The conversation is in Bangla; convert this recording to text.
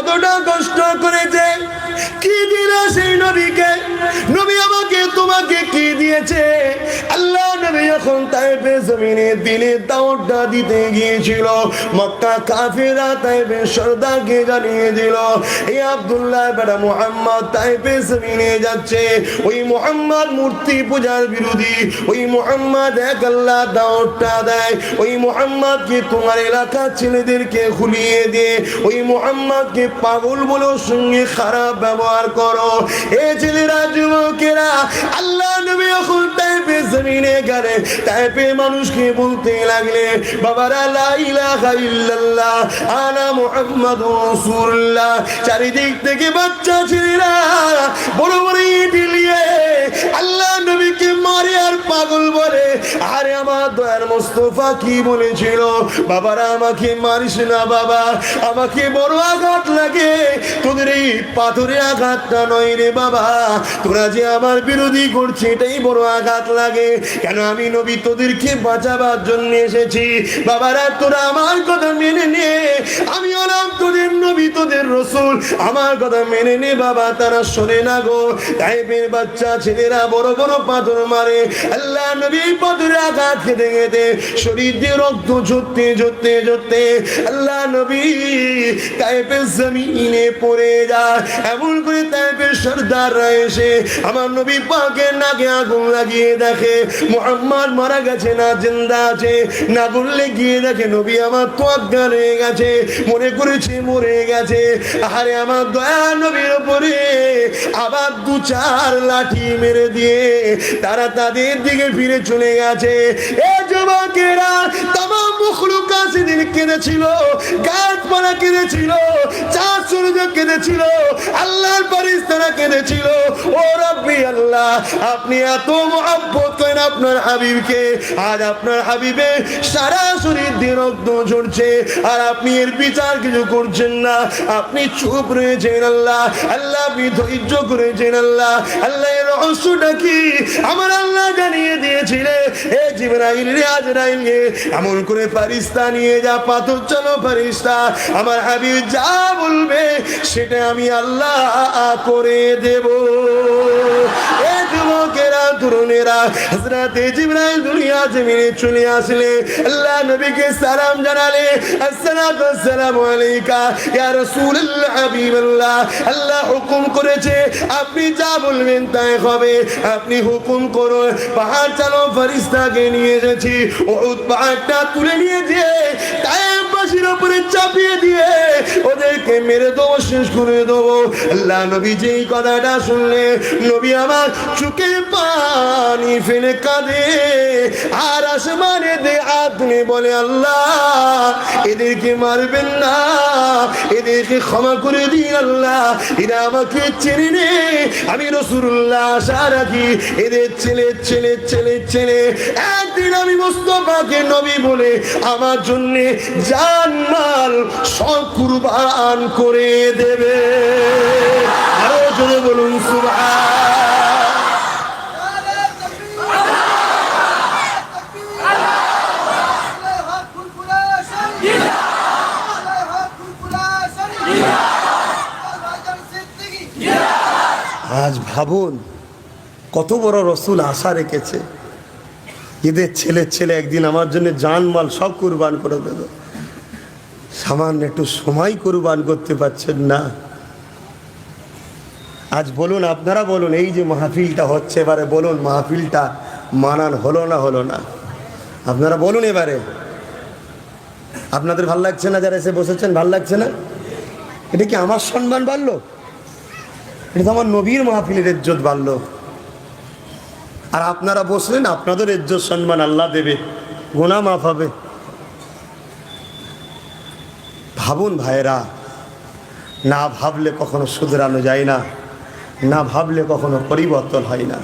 কতটা কষ্ট করেছে, কি দিল সেই নবীকে? নবী আমাকে তোমাকে কি দিয়েছে? আল্লাহ নবী যখন তায়েফের জমিনে দিনে দাওয়াতটা দিতে গিয়েছিল, মক্কা কাফেররা তায়েফের সরদারকে জানিয়ে দিল, এই আব্দুল্লাহ বেটা মুহাম্মদ তায়েফের জমিনে যাচ্ছে। ওই মুহাম্মদ মূর্তি পূজার বিরোধী, ওই মুহাম্মদ এক আল্লাহ দাওয়াতটা দেয়। ওই মুহাম্মদকে তোমার এলাকার ছেলেদেরকে খুলিয়ে দিয়ে ওই মুহাম্মদকে পাগল বলে ওর সঙ্গে খারাপ ব্যবহার করো। এ ছেলেরা, যুবকেরা, আল্লাহ নবী যখন তায়েফের জমিনে গেলে তায়েফের মানুষকে বলতে লাগলে, বাবারা লা ইলাহা ইল্লাল্লাহ আনা মুহাম্মাদুর রাসূলুল্লাহ। চারিদিক থেকে বাচ্চা ছেলেরা বড় বড় ইট নিয়ে আল্লাহ নবীকে মারে আর পাগল বলে। আরে আমার দয়ার মুস্তাফা কি বলেছিল? বাবারা আমাকে মারিস না বাবা, আমাকে বড় আঘাত লাগে, তোদের এই পাথরে আঘাতটা নয় রে বাবা, তোরা যে আমার বিরোধী করছে এটাই বড় আঘাত লাগে। কেন? আমি নবী তোদেরকে বাঁচাবার জন্য এসেছি। বাবারা তোরা আমার কথা মেনে নে, আমি হলাম তোদের নবী, তোদের রসুল, আমার কথা মেনে নে বাবা। তারা শোনে না গো। তাইফের বাচ্চা ছেলেরা বড় বড় পাথর মারে। আল্লাহ নবী পাথরে আঘাত খেতে খেতে শরীর দিয়ে রক্ত ঝরতে ঝরতে ঝরতে আল্লাহ নবী তাইফের জমিনে পড়ে যায়। এমন করে তাইফের সরদাররা এসে আমার নবী পাকের নাকে আগুন লাগিয়ে দেখে মুহাম্মদ মারা গেছে না জিন্দা আছে। না বললে গিয়ে দেখে নবী আমার তো অজ্ঞান হয়ে গেছে, মনে করেছে মরে গেছে। আরে আমার দয়া নবীর উপরে আবার দু চার লাঠি মেরে দিয়ে তারা তাদের দিকে ফিরে চলে গেছে। এ যুবকেরা, তামাম মখলুকাত সেদিন কেঁদেছিল, গাছপালা কেঁদেছিল, চাঁদ সূর্য কেঁদেছিল, আল্লাহর ফেরেশতারা কেঁদেছিল। ও রব্বি আল্লাহ, আপনি এত মহব্বত করেন আপনার হাবিবকে, আজ আপনার হাবিবে সারা শরীর দিয়ে রক্ত ঝরছে আর আপনি এর বিচার কিছু করছেন না। আপনি চুপ রয়েছেন আল্লাহ। আল্লাহ আপনি ধৈর্য করেছেন আল্লাহ। আল্লাহ এর রহস্যটা কি আমার আল্লাহ জানিয়ে দিয়েছিলেন। এ জিবরাইল রে, আজরাইল রে, এমন করে ফেরেশতা নিয়ে যা, পাথর চলো ফেরেশতা, আমার হাবিব যা বলবে সেটা আমি আল্লাহ করে দেব। এ যুবকেরা, তরুণেরা, হযরতে জিবরাইল দুনিয়া জমিনে চলে আসলে আল্লাহ নবীকে সালাম জানালে, আসসালাতু ওয়াসসালামু আলাইকা ইয়া রাসূলুল্লাহ হাবিবাল্লাহ। আল্লাহ হুকুম করেছে আপনি যা বলবেন তাই হবে, আপনি হুকুম করুন। পাহাড় চালো ফেরেশতাকে নিয়ে এসেছি, উহুদ পাহাড়টা তুলে নিয়ে দিয়ে তায়েফবাসীর উপরে চাপিয়ে দিয়ে ওদেরকে মেরে দেবো, শেষ করে দেবো। আল্লাহ নবী যেই কথাটা শুনলে নবী আমার চোখে পানি ফেলে কাঁদে আর আসমানে দে আপনি বলে, আল্লাহ এদেরকে মারবেন না, এদেরকে ক্ষমা করে দিন আল্লাহ, এরা আমাকে চেনে নে, আমি রাসূলুল্লাহ আশা রাখি এদের ছেলে ছেলে ছেলে ছেলে একদিন আমি মুস্তাফাকে নবী বলে আমার জন্য জান মাল সব কুরবান করে দেবে। আরো জোরে বলুন সুবহান। আজ ভাবুন কত বড় রসুল আশা রেখেছে, এদের ছেলে ছেলে একদিন আমার জন্য জানমাল সব কুরবান করে দেবে। সামান্য একটু সময় কুরবান করতে পারছেন না। আজ বলুন, আপনারা বলুন, এই যে মাহফিলটা হচ্ছে এবারে বলুন, মাহফিলটা মানান হলো না হলো না? আপনারা বলুন এবারে। আপনাদের ভাল লাগছে না? যারা এসে বসেছেন ভাল লাগছে না? এটা কি আমার সম্মান বাড়লো? এটা তো আমার নবীর মাহফিলের ইজ্জত বাড়লো। আর আপনারা বসলেন, আপনাদের ইজ্জত সম্মান আল্লাহ দেবে, গুনাহ মাফ হবে। ভাবুন ভাইরা, না ভাবলে কখনো শুধরানো যায় না, না ভাবলে কখনো পরিবর্তন হয় না।